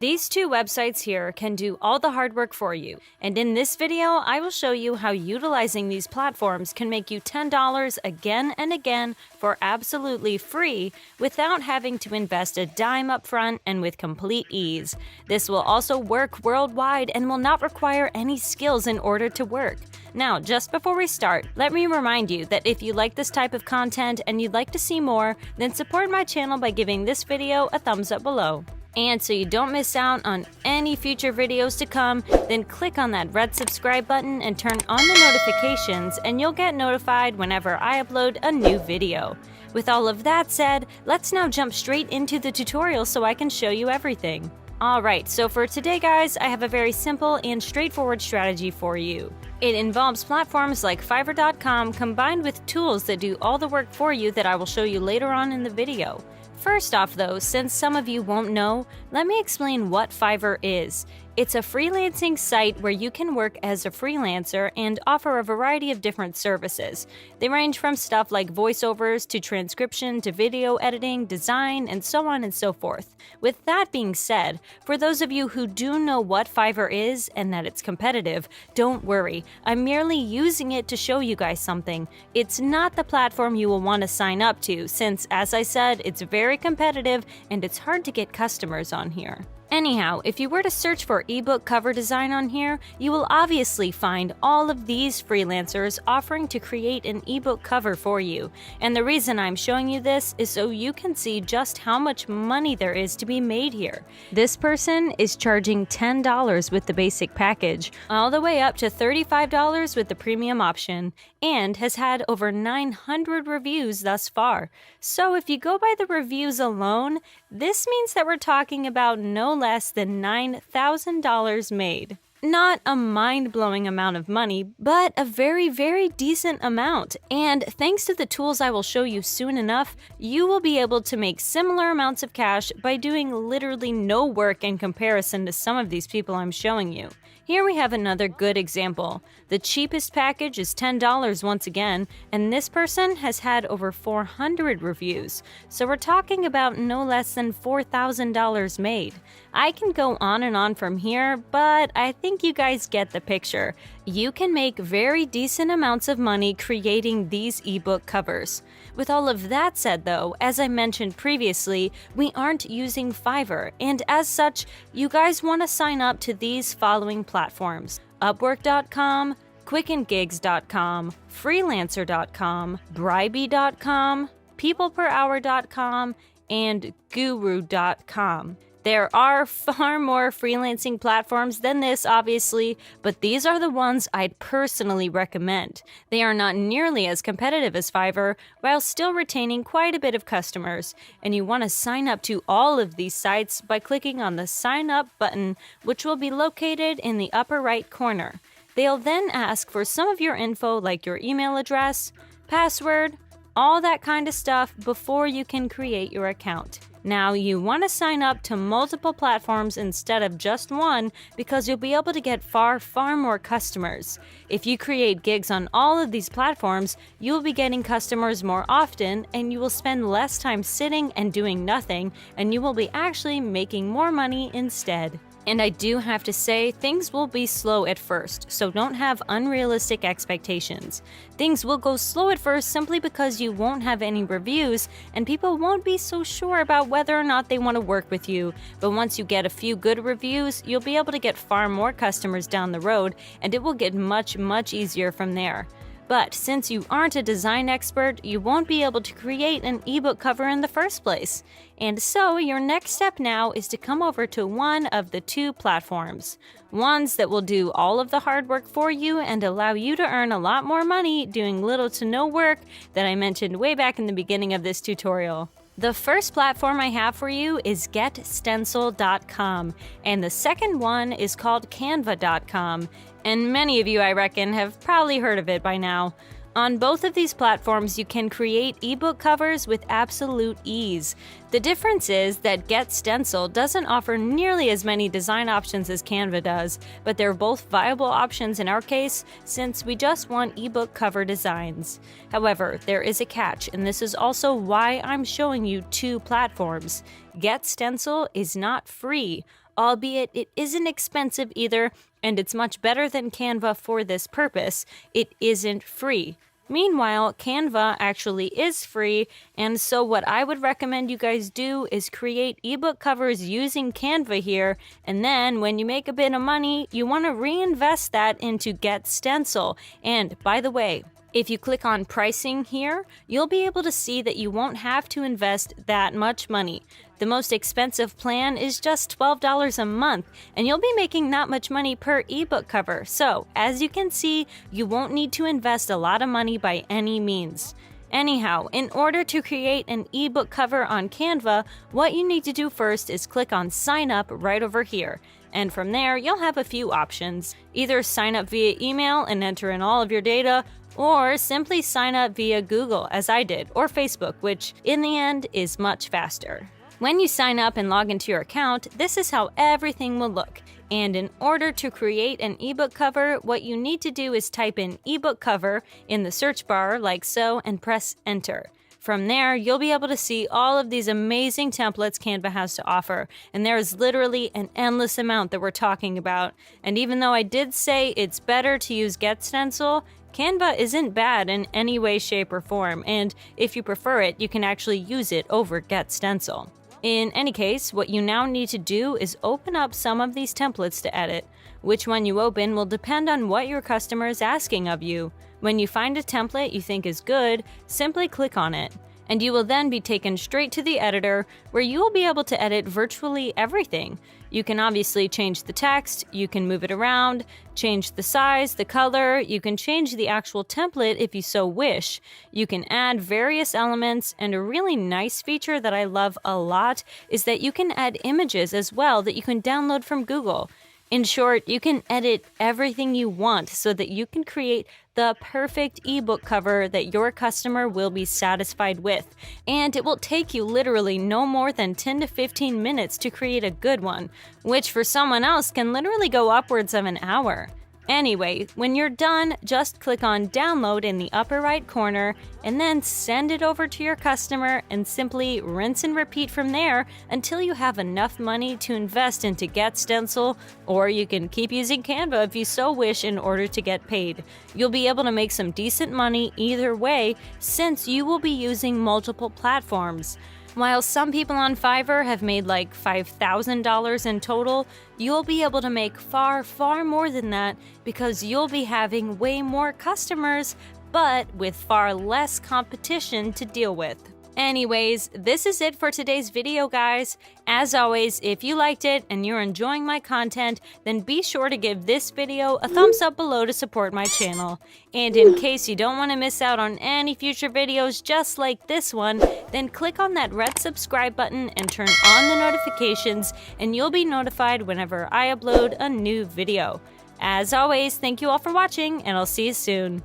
These two websites here can do all the hard work for you, and in this video, I will show you how utilizing these platforms can make you $10 again and again for absolutely free without having to invest a dime up front and with complete ease. This will also work worldwide and will not require any skills in order to work. Now, just before we start, let me remind you that if you like this type of content and you'd like to see more, then support my channel by giving this video a thumbs up below. And so you don't miss out on any future videos to come, then click on that red subscribe button and turn on the notifications and you'll get notified whenever I upload a new video. With all of that said, let's now jump straight into the tutorial so I can show you everything. Alright, so for today guys, I have a very simple and straightforward strategy for you. It involves platforms like Fiverr.com combined with tools that do all the work for you that I will show you later on in the video. First off though, since some of you won't know, let me explain what Fiverr is. It's a freelancing site where you can work as a freelancer and offer a variety of different services. They range from stuff like voiceovers to transcription to video editing, design, and so on and so forth. With that being said, for those of you who do know what Fiverr is and that it's competitive, don't worry. I'm merely using it to show you guys something. It's not the platform you will want to sign up to since, as I said, it's very competitive and it's hard to get customers on here. Anyhow, if you were to search for ebook cover design on here, you will obviously find all of these freelancers offering to create an ebook cover for you. And the reason I'm showing you this is so you can see just how much money there is to be made here. This person is charging $10 with the basic package, all the way up to $35 with the premium option, and has had over 900 reviews thus far. So if you go by the reviews alone, this means that we're talking about no less than $9,000 made. Not a mind-blowing amount of money, but a very, very decent amount. And thanks to the tools I will show you soon enough, you will be able to make similar amounts of cash by doing literally no work in comparison to some of these people I'm showing you. Here we have another good example. The cheapest package is $10 once again, and this person has had over 400 reviews, so we're talking about no less than $4,000 made. I can go on and on from here, but I think you guys get the picture. You can make very decent amounts of money creating these ebook covers. With all of that said though, as I mentioned previously, we aren't using Fiverr, and as such, you guys want to sign up to these following platforms: Upwork.com, QuickandGigs.com, Freelancer.com, Bribey.com, PeoplePerHour.com, and Guru.com. There are far more freelancing platforms than this, obviously, but these are the ones I'd personally recommend. They are not nearly as competitive as Fiverr, while still retaining quite a bit of customers, and you want to sign up to all of these sites by clicking on the Sign Up button, which will be located in the upper right corner. They'll then ask for some of your info like your email address, password, all that kind of stuff before you can create your account. Now, you want to sign up to multiple platforms instead of just one because you'll be able to get far more customers. If you create gigs on all of these platforms, you'll be getting customers more often and you will spend less time sitting and doing nothing, and you will be actually making more money instead. And I do have to say, things will be slow at first, so don't have unrealistic expectations. Things will go slow at first simply because you won't have any reviews and people won't be so sure about whether or not they want to work with you. But once you get a few good reviews, you'll be able to get far more customers down the road, and it will get much easier from there. But since you aren't a design expert, you won't be able to create an ebook cover in the first place. And so your next step now is to come over to one of the two platforms. Ones that will do all of the hard work for you and allow you to earn a lot more money doing little to no work that I mentioned way back in the beginning of this tutorial. The first platform I have for you is GetStencil.com, and the second one is called Canva.com, and many of you, I reckon, have probably heard of it by now. On both of these platforms, you can create ebook covers with absolute ease. The difference is that GetStencil doesn't offer nearly as many design options as Canva does, but they're both viable options in our case since we just want ebook cover designs. However, there is a catch, and this is also why I'm showing you two platforms. GetStencil is not free. albeit it isn't expensive either, and it's much better than Canva for this purpose. It isn't free. Meanwhile, Canva actually is free, and so what I would recommend you guys do is create ebook covers using Canva here, and then when you make a bit of money, you want to reinvest that into Get Stencil. And by the way, if you click on pricing here, you'll be able to see that you won't have to invest that much money. The most expensive plan is just $12 a month, and you'll be making that much money per ebook cover. So, as you can see, you won't need to invest a lot of money by any means. Anyhow, in order to create an ebook cover on Canva, what you need to do first is click on Sign Up right over here. And from there, you'll have a few options. Either sign up via email and enter in all of your data, or simply sign up via Google, as I did, or Facebook, which in the end is much faster. When you sign up and log into your account, this is how everything will look. And in order to create an ebook cover, what you need to do is type in ebook cover in the search bar like so and press enter. From there, you'll be able to see all of these amazing templates Canva has to offer, and there is literally an endless amount that we're talking about. And even though I did say it's better to use Get Stencil, Canva isn't bad in any way, shape, or form, and if you prefer it, you can actually use it over Get Stencil. In any case, what you now need to do is open up some of these templates to edit. Which one you open will depend on what your customer is asking of you. When you find a template you think is good, simply click on it, and you will then be taken straight to the editor where you will be able to edit virtually everything. You can obviously change the text, you can move it around, change the size, the color, you can change the actual template if you so wish. You can add various elements, and a really nice feature that I love a lot is that you can add images as well that you can download from Google. In short, you can edit everything you want so that you can create the perfect ebook cover that your customer will be satisfied with. And it will take you literally no more than 10 to 15 minutes to create a good one, which for someone else can literally go upwards of an hour. Anyway, when you're done, just click on download in the upper right corner and then send it over to your customer and simply rinse and repeat from there until you have enough money to invest into Get Stencil, or you can keep using Canva if you so wish in order to get paid. You'll be able to make some decent money either way since you will be using multiple platforms. While some people on Fiverr have made like $5,000 in total, you'll be able to make far, far more than that because you'll be having way more customers, but with far less competition to deal with. Anyways, this is it for today's video, guys. As always, if you liked it and you're enjoying my content, then be sure to give this video a thumbs up below to support my channel. And in case you don't want to miss out on any future videos just like this one, then click on that red subscribe button and turn on the notifications, and you'll be notified whenever I upload a new video. As always, thank you all for watching, and I'll see you soon.